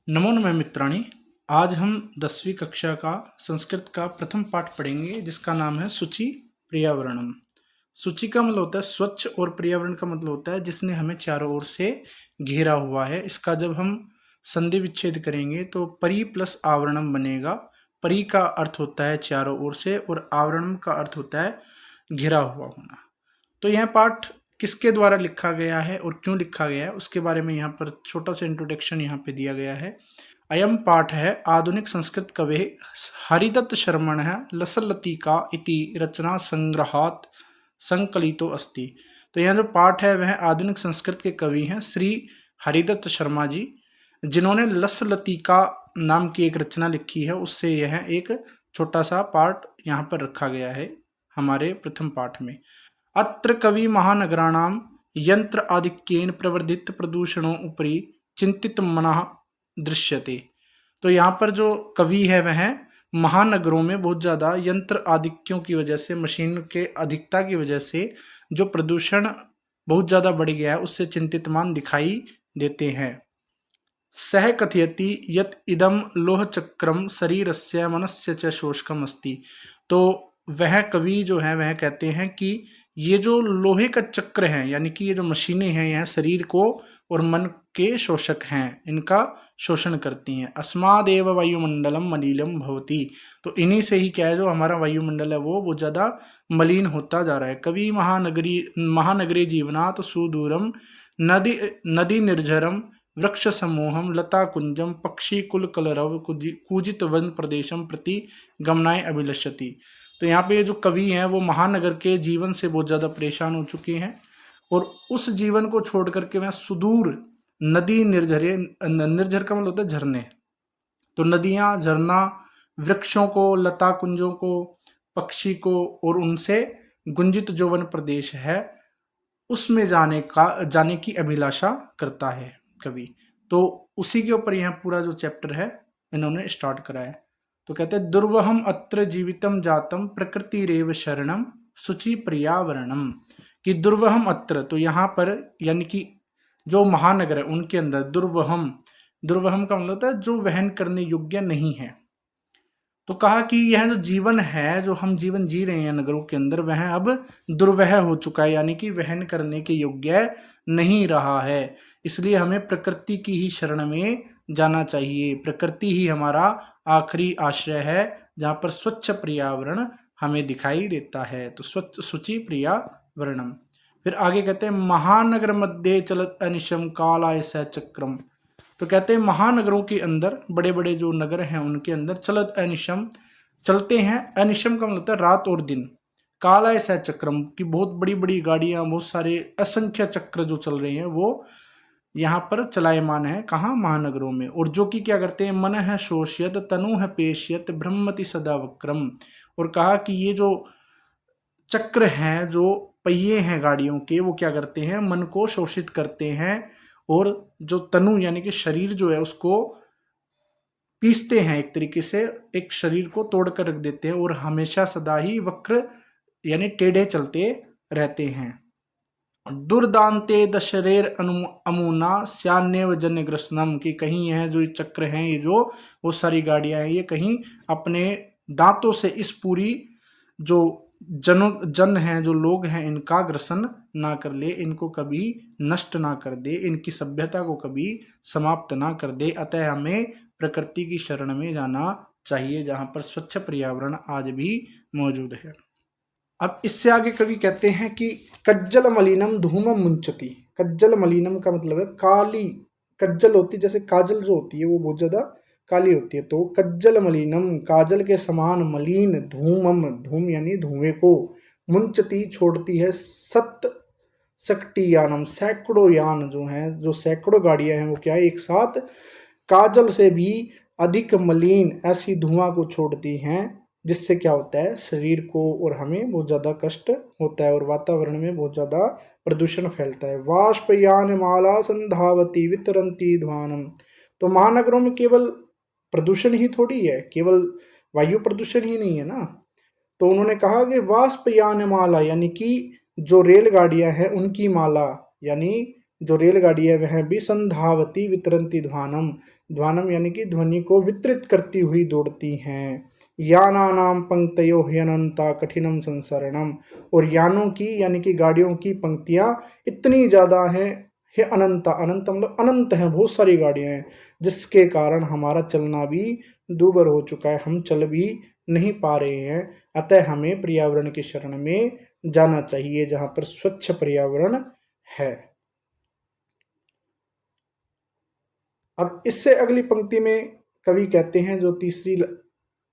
नमो नमः मित्राणि। आज हम 10वीं कक्षा का संस्कृत का प्रथम पाठ पढ़ेंगे जिसका नाम है शुचि पर्यावरणम। शुचि का मतलब होता है स्वच्छ और पर्यावरण का मतलब होता है जिसने हमें चारों ओर से घेरा हुआ है। इसका जब हम संधि विच्छेद करेंगे तो परि प्लस आवरणम बनेगा। परि का अर्थ होता है चारों ओर से और आवरणम का अर्थ होता है घिरा हुआ होना। तो यह पाठ किसके द्वारा लिखा गया है और क्यों लिखा गया है उसके बारे में यहाँ पर छोटा सा इंट्रोडक्शन यहाँ पे दिया गया है। अयम पाठ है आधुनिक संस्कृत कवे हरिदत्त शर्मण लसलतिका इति रचना संग्रहात संकलितो अस्ति। तो यह जो पाठ है वह आधुनिक संस्कृत के कवि हैं श्री हरिदत्त शर्मा जी, जिन्होंने लसलतिका नाम की एक रचना लिखी है। उससे यह एक छोटा सा पाठ यहाँ पर रखा गया है हमारे प्रथम पाठ में। अत्र कवि महानगराणां यंत्र आधिक्येन प्रवर्धित प्रदूषणों उपरि चिंतित मनः दृश्यते। तो यहाँ पर जो कवि है वह महानगरों में बहुत ज़्यादा यंत्र आधिक्यों की वजह से, मशीन के अधिकता की वजह से जो प्रदूषण बहुत ज़्यादा बढ़ गया है उससे चिंतितमान दिखाई देते हैं। सह कथयति यत इदम लोह चक्रम शरीरस्य मनस्य च शोषकम अस्ति। तो वह कवि जो है वह कहते हैं कि ये जो लोहे का चक्र है यानी कि ये जो मशीनें हैं यह शरीर को और मन के शोषक हैं, इनका शोषण करती हैं। अस्मादेव वायुमंडलम मलिनम भवति। तो इन्हीं से ही क्या है जो हमारा वायुमंडल है वो बहुत ज़्यादा मलिन होता जा रहा है। कवि महानगरी जीवनात् सुदूरम नदी नदी निर्झरम वृक्ष समूहम लता कुंजम पक्षी कुल कलरव कूजित वन प्रदेशम प्रति गमनाय अभिलषति। तो यहाँ पे जो कवि हैं वो महानगर के जीवन से बहुत ज़्यादा परेशान हो चुके हैं और उस जीवन को छोड़ करके वह सुदूर नदी निर्झरे, निर्झर का मतलब होता है झरने, तो नदियाँ झरना वृक्षों को, लता कुंजों को, पक्षी को और उनसे गुंजित जो वन प्रदेश है उसमें जाने की अभिलाषा करता है कवि। तो उसी के ऊपर यह पूरा जो चैप्टर है इन्होंने स्टार्ट करा है। तो कहते हैं दुर्वहम अत्र जीवितम जातम प्रकृति रेव शरणम शुचि पर्यावरणम। कि दुर्वहम अत्र, तो यहाँ पर यानी कि जो महानगर है उनके अंदर दुर्वहम, दुर्वहम का मतलब होता है जो वहन करने योग्य नहीं है। तो कहा कि यह जो जीवन है, जो हम जीवन जी रहे हैं नगरों के अंदर, वह अब दुर्वह हो चुका है यानी कि वहन करने के योग्य नहीं रहा है। इसलिए हमें प्रकृति की ही शरण में जाना चाहिए। प्रकृति ही हमारा आखिरी आश्रय है जहाँ पर स्वच्छ पर्यावरण हमें दिखाई देता है। तो स्वच्छ शुचि पर्यावरणम। फिर आगे कहते हैं महानगर मध्य चलत अनिशम कालाय स चक्रम। तो कहते हैं महानगरों के अंदर, बड़े बड़े जो नगर हैं उनके अंदर चलत अनिशम, चलते हैं, अनिशम का मतलब होता है रात और दिन, कालाय स चक्रम की बहुत बड़ी बड़ी गाड़ियां, बहुत सारे असंख्य चक्र जो चल रहे हैं वो यहाँ पर चलायमान है। कहाँ? महानगरों में। और जो कि क्या करते हैं मन है शोष्यत तनु है पेशियत ब्रह्मति सदा वक्रम। और कहा कि ये जो चक्र हैं, जो पहिए हैं गाड़ियों के, वो क्या करते हैं मन को शोषित करते हैं और जो तनु यानी कि शरीर जो है उसको पीसते हैं, एक तरीके से एक शरीर को तोड़ कर रख देते हैं और हमेशा सदा ही वक्र यानी टेढ़े चलते रहते हैं। दुर्दांते दशरेर अमुना श्यान्यव जन ग्रसनम। की कहीं यह जो चक्र हैं, ये जो वो सारी गाड़ियां हैं, ये कहीं अपने दांतों से इस पूरी जो जन हैं, जो लोग हैं, इनका ग्रसन ना कर ले, इनको कभी नष्ट ना कर दे, इनकी सभ्यता को कभी समाप्त ना कर दे। अतः हमें प्रकृति की शरण में जाना चाहिए जहाँ पर स्वच्छ पर्यावरण आज भी मौजूद है। अब इससे आगे कवि कहते हैं कि कज्जल मलिनम धूमम मुंचती। कज्जल मलिनम का मतलब है काली, कज्जल होती है जैसे काजल जो होती है वो बहुत ज्यादा काली होती है, तो कज्जल मलिनम काजल के समान मलिन, धूमम धूम यानी धुएं को, मुंचती छोड़ती है, सत शक्ति यानम सैकड़ों यान जो हैं, जो सैकड़ों गाड़ियां हैं वो क्या है एक साथ काजल से भी अधिक मलिन ऐसी धुआं को छोड़ती हैं, जिससे क्या होता है शरीर को और हमें बहुत ज़्यादा कष्ट होता है और वातावरण में बहुत ज़्यादा प्रदूषण फैलता है। वाष्पयान माला संधावती वितरंती ध्वानम। तो महानगरों में केवल प्रदूषण ही थोड़ी है, केवल वायु प्रदूषण ही नहीं है ना। तो उन्होंने कहा कि वाष्पयान माला यानी कि जो रेलगाड़ियां हैं उनकी माला, यानी जो रेलगाड़ी है वह भी संधावती वितरंती ध्वानम, ध्वानम यानी कि ध्वनि को वितरित करती हुई दौड़ती हैं। यानानाम पंक्तयो ह्यनंता कठिनम संसरणम, और यानों की यानी कि गाड़ियों की पंक्तियां इतनी ज्यादा हैं, हे अनंता, अनंत मतलब अनंत है, बहुत सारी गाड़ियां हैं, जिसके कारण हमारा चलना भी दूभर हो चुका है, हम चल भी नहीं पा रहे हैं। अतः हमें पर्यावरण की शरण में जाना चाहिए जहां पर स्वच्छ पर्यावरण है। अब इससे अगली पंक्ति में कवि कहते हैं, जो तीसरी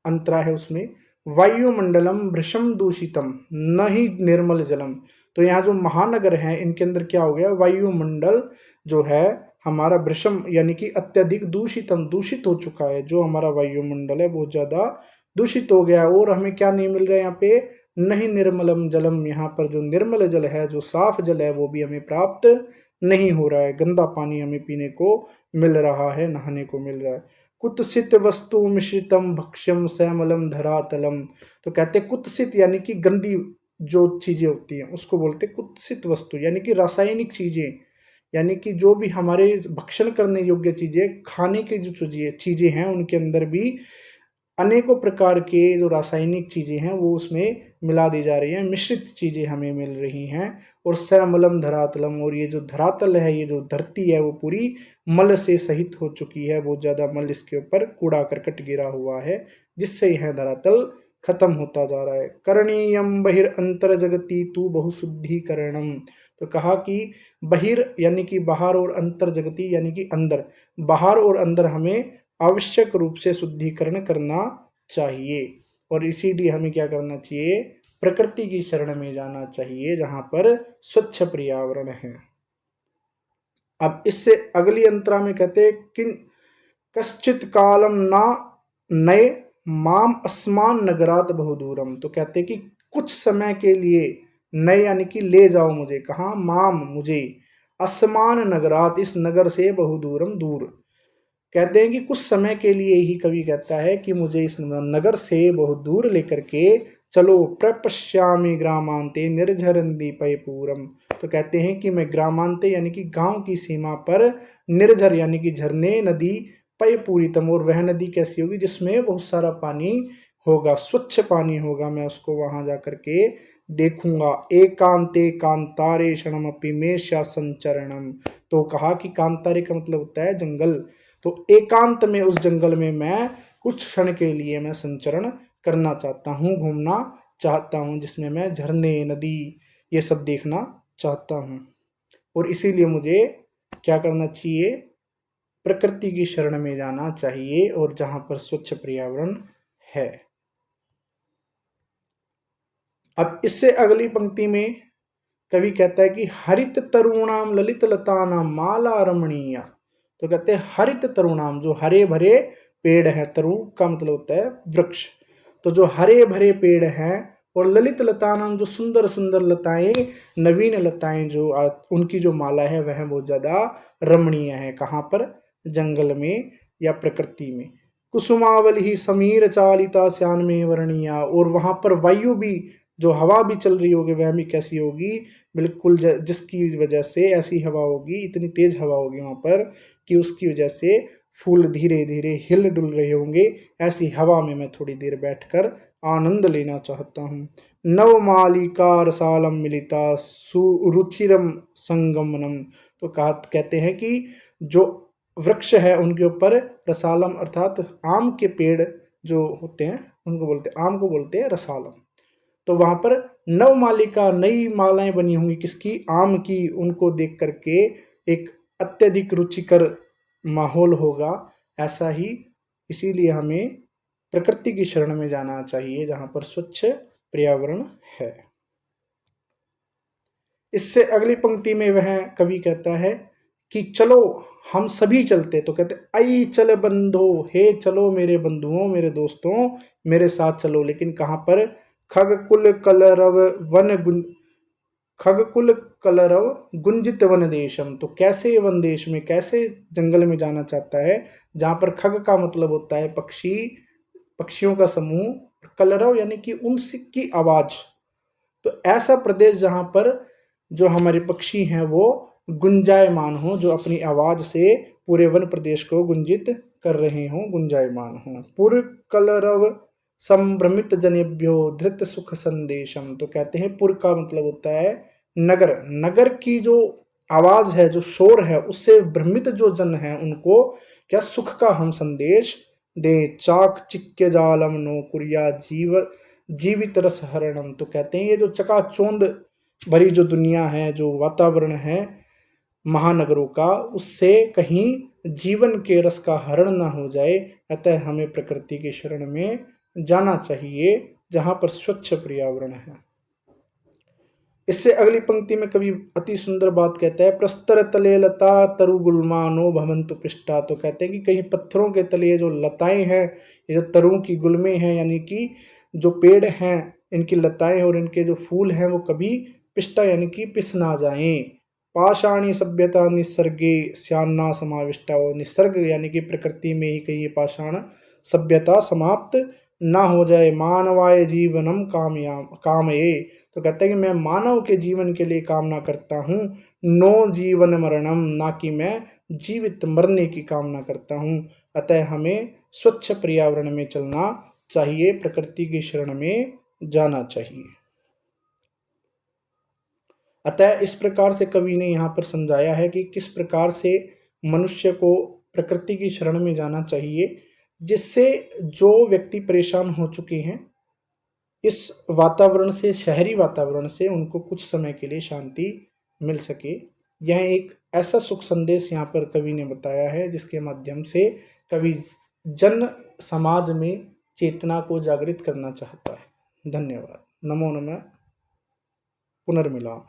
अंतरा है उसमें, वायुमंडलम भृशम दूषितम न ही निर्मल जलम। तो यहाँ जो महानगर हैं इनके अंदर क्या हो गया, वायुमंडल जो है हमारा भृशम यानी कि अत्यधिक दूषितम, दूषित हो चुका है। जो हमारा वायुमंडल है बहुत ज्यादा दूषित हो गया, और हमें क्या नहीं मिल रहा है यहाँ पे, नहीं निर्मलम जलम, यहाँ पर जो निर्मल जल है, जो साफ जल है, वो भी हमें प्राप्त नहीं हो रहा है। गंदा पानी हमें पीने को मिल रहा है, नहाने को मिल रहा है। कुत्सित वस्तु मिश्रितम भक्ष्यम श्यामलम धरातलम। तो कहते कुत्सित यानी कि गंदी जो चीजें होती हैं उसको बोलते कुत्सित वस्तु, यानी कि रासायनिक चीजें, यानी कि जो भी हमारे भक्षण करने योग्य चीजें, खाने की जो चीजें हैं उनके अंदर भी अनेकों प्रकार के जो रासायनिक चीजें हैं वो उसमें मिला दी जा रही हैं, मिश्रित चीजें हमें मिल रही हैं। और समलम धरातलम, और ये जो धरातल है, ये जो धरती है, वो पूरी मल से सहित हो चुकी है, बहुत ज्यादा मल इसके ऊपर कूड़ा करकट गिरा हुआ है, जिससे यह धरातल खत्म होता जा रहा है। करणीयम बहिर अंतर जगती तू बहुशुद्धिकरणम। तो कहा कि बहिर यानी कि बाहर, और अंतर जगती यानी कि अंदर, बाहर और अंदर हमें आवश्यक रूप से शुद्धिकरण करना चाहिए। और इसीलिए हमें क्या करना चाहिए, प्रकृति की शरण में जाना चाहिए जहां पर स्वच्छ पर्यावरण है। अब इससे अगली अंतरा में कहते हैं कि कश्चित कालम ना नए माम अस्मान नगरात बहुदूरम। तो कहते हैं कि कुछ समय के लिए, नए यानी कि ले जाओ मुझे, कहा, माम मुझे, अस्मान नगरात इस नगर से, बहुदूरम दूर। कहते हैं कि कुछ समय के लिए ही कवि कहता है कि मुझे इस नगर से बहुत दूर लेकर के चलो। प्रपश्यामि ग्रामांते निर्झरन दीपयपूरम। तो कहते हैं कि मैं ग्रामांते यानी कि गांव की सीमा पर, निर्झर यानी कि झरने, नदी, पयपूरितम, और वह नदी कैसी होगी, जिसमें बहुत सारा पानी होगा, स्वच्छ पानी होगा, मैं उसको वहां जाकर के देखूंगा। एकांते कांतारे क्षणमपि में संचरणम। तो कहा कि कांतारे का मतलब होता है जंगल, तो एकांत में उस जंगल में मैं कुछ क्षण के लिए मैं संचरण करना चाहता हूँ, घूमना चाहता हूँ, जिसमें मैं झरने, नदी, ये सब देखना चाहता हूँ। और इसीलिए मुझे क्या करना चाहिए, प्रकृति की शरण में जाना चाहिए, और जहां पर स्वच्छ पर्यावरण है। अब इससे अगली पंक्ति में कवि कहता है कि हरित तरुणाम ललित लतानाम माला रमणीया। तो कहते हैं हरित तरुणाम, जो हरे भरे पेड़ है, तरु का मतलब होता है वृक्ष, तो जो हरे भरे पेड़ हैं, और ललित लतानाम जो सुंदर सुंदर लताएं, नवीन लताएं, जो उनकी जो माला है वह बहुत ज्यादा रमणीय है। कहाँ पर, जंगल में या प्रकृति में। कुसुमावल ही समीर चालिता श्यान में वर्णिया, और वहां पर वायु भी, जो हवा भी चल रही होगी वह भी कैसी होगी, बिल्कुल जिसकी वजह से ऐसी हवा होगी, इतनी तेज हवा होगी वहां पर कि उसकी वजह से फूल धीरे धीरे हिल डुल रहे होंगे। ऐसी हवा में मैं थोड़ी देर बैठकर आनंद लेना चाहता हूँ। नवमालिका रसालम मिलिता सुरुचिरम संगमनम। तो कहते हैं कि जो वृक्ष है उनके ऊपर रसालम अर्थात आम के पेड़ जो होते हैं उनको बोलते हैं, आम को बोलते हैं रसालम। तो वहां पर नवमालिका, नई मालाएं बनी होंगी, किसकी, आम की, उनको देख करके एक अत्यधिक रुचिकर माहौल होगा। ऐसा ही, इसीलिए हमें प्रकृति की शरण में जाना चाहिए जहां पर स्वच्छ पर्यावरण है। इससे अगली पंक्ति में वह कवि कहता है कि चलो हम सभी चलते। तो कहते आई चल बंधो, हे चलो मेरे बंधुओं, मेरे दोस्तों, मेरे साथ चलो। लेकिन कहां पर, खगकुल कलरव वन खगकुल कलरव गुंजित वन देशम। तो कैसे वन देश में, कैसे जंगल में जाना चाहता है, जहां पर खग का मतलब होता है पक्षी, पक्षियों का समूह, कलरव यानी कि उनकी आवाज। तो ऐसा प्रदेश जहां पर जो हमारे पक्षी हैं वो गुंजायमान हो, जो अपनी आवाज से पूरे वन प्रदेश को गुंजित कर रहे हों, गुंजायमान हों। पुर कलरव संभ्रमित जनेभ्यो धृत सुख संदेशम, तो कहते हैं पुर का मतलब होता है नगर, नगर की जो आवाज है, जो शोर है, उससे भ्रमित जो जन है उनको क्या सुख का हम संदेश दे। चाक चिक्के जालम नो कुरिया जीवित रस हरणम, तो कहते हैं ये जो चकाचौंध भरी जो दुनिया है, जो वातावरण है महानगरों का, उससे कहीं जीवन के रस का हरण ना हो जाए, अतः हमें प्रकृति की शरण में जाना चाहिए जहां पर स्वच्छ पर्यावरण है। इससे अगली पंक्ति में कवि अति सुंदर बात कहता है, प्रस्तर तले लता तरु गुल्मा नो भवंतु पिष्टा, तो कहते हैं कि कहीं पत्थरों के तले जो लताएं हैं, ये जो तरु की गुल्में हैं, यानी कि जो पेड़ हैं इनकी लताएं और इनके जो फूल हैं वो कभी पिष्टा यानी कि पिस ना जाएं। पाषाणी सभ्यता निसर्गे स्यान्ना समाविष्टा, और निसर्ग यानी कि प्रकृति में ही कहीं पाषाण सभ्यता समाप्त ना हो जाए। मानवाय जीवनम कामये, तो कहते हैं कि मैं मानव के जीवन के लिए कामना करता हूँ। नो जीवन मरणम, ना कि मैं जीवित मरने की कामना करता हूँ। अतः हमें स्वच्छ पर्यावरण में चलना चाहिए, प्रकृति की शरण में जाना चाहिए। अतः इस प्रकार से कवि ने यहाँ पर समझाया है कि किस प्रकार से मनुष्य को प्रकृति की शरण में जाना चाहिए, जिससे जो व्यक्ति परेशान हो चुके हैं इस वातावरण से, शहरी वातावरण से, उनको कुछ समय के लिए शांति मिल सके। यह एक ऐसा सुख संदेश यहाँ पर कवि ने बताया है जिसके माध्यम से कवि जन समाज में चेतना को जागृत करना चाहता है। धन्यवाद। नमो नमः। पुनर्मिलाम।